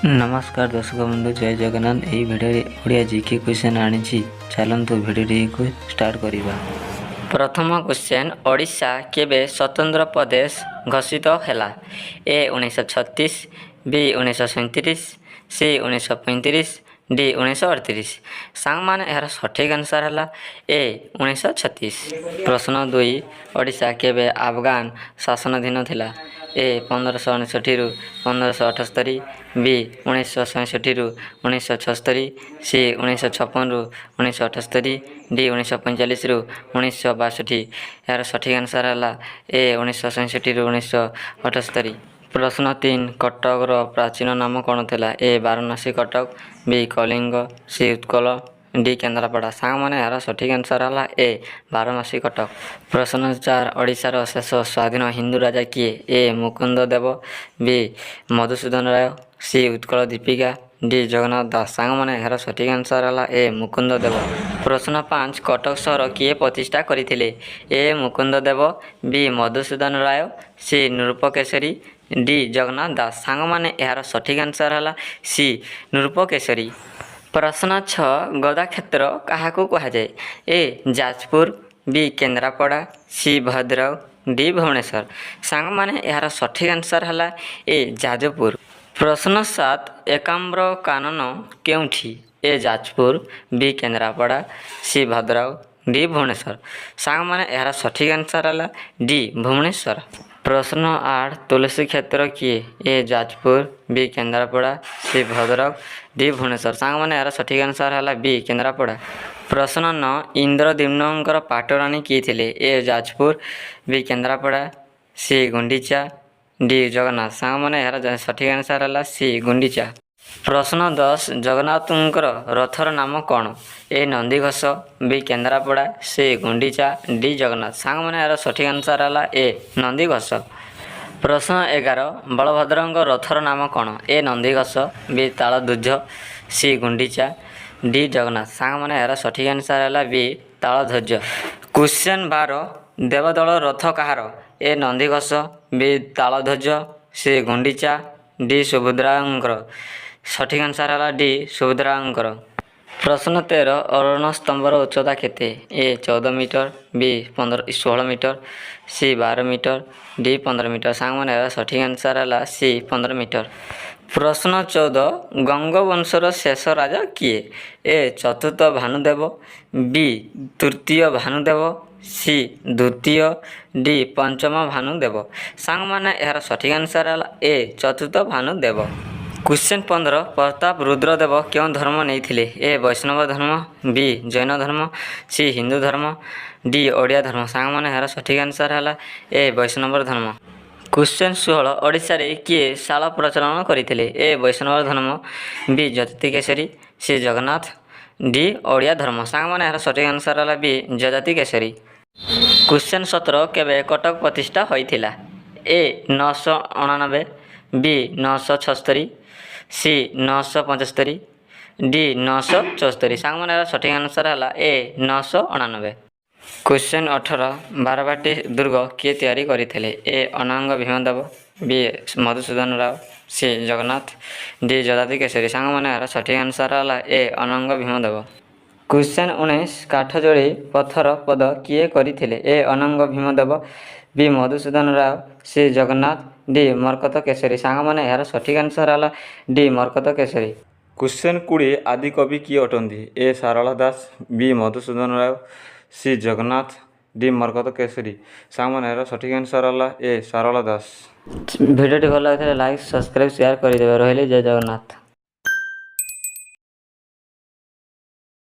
नमस्कार दर्शक बंधु जय जगन्नाथ। यही भिडियो ओडिया जीके क्वेश्चन आनी चलतु भिडियो को स्टार्ट करवा। प्रथम क्वेश्चन ओडिशा केबे स्वतंत्र प्रदेश घोषित हैला? ए 1936, बी 1937, सी 1935, डी 1938। सांग माने यार सठिक आंसर है ए 1936। प्रश्न 2 ओडिशा केबे अफगान शासनाधीन थिला? ए 1569 रु 1578, बी 1967 रु 1976, सी 1956 रु 1978, डी 1945 रु 1962। यार सठिक आंसर है ए 1967 रु 1978। प्रश्न 3 कटक प्राचीन नाम कौन थिला? ए वाराणसी कटक, बी कलिंग, सी उत्कल, डी केन्द्रापड़ा। सांग माने यार सठिक आंसर है ए वाराणसी कटक। प्रश्न 4 ओडिशार शेष स्वाधीन हिंदू राजा किए? ए मुकुंद देव, बी मधुसूदन राय, सी उत्कल दीपिका, डी जगन्नाथ दास। सांग माने यार सठिक आंसर है ए मुकुंद देव। प्रश्न 5 कटक सहर किए प्रतिष्ठा करथिले? ए मुकुंद देव, बी मधुसूदन राय, सी नृपकेशरी, डी जगन्नाथ दास। सांग माने यार सठिक आंसर है सी नृपकेशरी। प्रश्न 6 गदा क्षेत्र क्या कह जाए? ए जाजपुर, बी केन्द्रापड़ा, सी भद्रक, डी भुवनेश्वर। सांग माने यार सठिक आंसर है ए जाजपुर। प्रश्न 7 एकाम्र कानन केउठी? ए जाजपुर, बी केन्द्रापड़ा, सी भद्रक, डी भुवनेश्वर। सांग माने यार सठिक आंसर है डी भुवनेश्वर। प्रश्न 8 तुलसी क्षेत्र किए? ए जाजपुर, बी केन्द्रापड़ा, सी भद्रक, डी भुवनेश्वर। सांग माने यार सठिक आंसर है बी केन्द्रापड़ा। प्रश्न 9 इंद्रद्युम्नंकर पाटराणी किए थिले? ए जाजपुर, बी केन्द्रापड़ा, सी गुंडीचा, डी जगन्नाथ। सांग माने यार सठिक आंसर है सी गुंडीचा। प्रश्न 10 जगन्नाथंकर रथर नाम कौन? ए नंदीघोष, बी केन्द्रापड़ा, सी गुंडीचा, डी जगन्नाथ। सांग माने यार सठिक आंसर है ए नंदीघोष। प्रश्न 11 बलभद्रंक रथर नाम कौन? ए नंदीघोष, बी तालध्वज, सी गुंडीचा, डी जगन्नाथ। सांग माने यार सठिक आंसर है बी तालध्वज। क्वेश्चन 12 देवदल रथ कହାର? ए नंदीघोष, बी तालध्वज, सी गुंडीचा, डी सुभद्रांकर। सठिक आंसर है डी सुभद्रांकर। प्रश्न 13 अरुण स्तंभर उच्चता केते? ए 14 मीटर, बी 16 मीटर, सी 12 मीटर, डी 15 मीटर। सांग माने सठिक आंसर है सी 15 मीटर। प्रश्न 14 गंगवंशर शेष राजा किए? ए चतुर्थ भानुदेव, बी तृतीय भानुदेव, सी द्वितीय, डी पंचम भानुदेव। सांग माने यार सठिक आंसर है ए चतुर्थ भानुदेव। क्वेश्चन 15 प्रताप रुद्रदेव क्यों धर्म नहीं थिले? ए वैष्णव धर्म, बी जैन धर्म, सी हिंदू धर्म, डी ओडिया धर्म। सांग माने यार सठिक आंसर है ए वैष्णव धर्म। क्वेश्चन 16 ओडिशा रे किए शाला प्रचलन करथिले? ए वैष्णव धर्म, बी जजाति केसरी, सी जगन्नाथ, डी ओडिया धर्म। सांग माने यार सठिक आंसर है बी जजाति केसरी। क्वेश्चन 17 केबे कटक प्रतिष्ठा होइथिला? ए 999, बी 976, सी 975, डी 974। सांग माने सठिक आंसर है ए 999। क्वेश्चन 18 बारबाटी दुर्ग किए तैयारी करथिले? ए अनंग भीमदेव, बी मधुसूदन राव, सी जगन्नाथ, डी जजाति केसरी। सांग माने सठिक आंसर है ए अनंग भीमदेव। क्वेश्चन 19 काठजोड़ी पत्थर पद किए करथिले? ए अनंग भीमदेव, बी मधुसूदन राव, सी जगन्नाथ, डी मरकत केसरी। सांग माने यार सठिक आंसर है डी मरकत केसरी। क्वेश्चन 20 आदि कवि किए अटंती? ए सारला दास, बी मधुसूदन राव, सी जगन्नाथ, डी मरकत केसरी। सांग माने यार सठिक आंसर है ए सारला दास। वीडियो भल लगे लाइक सब्सक्राइब शेयर करदे। रही जय जगन्नाथ।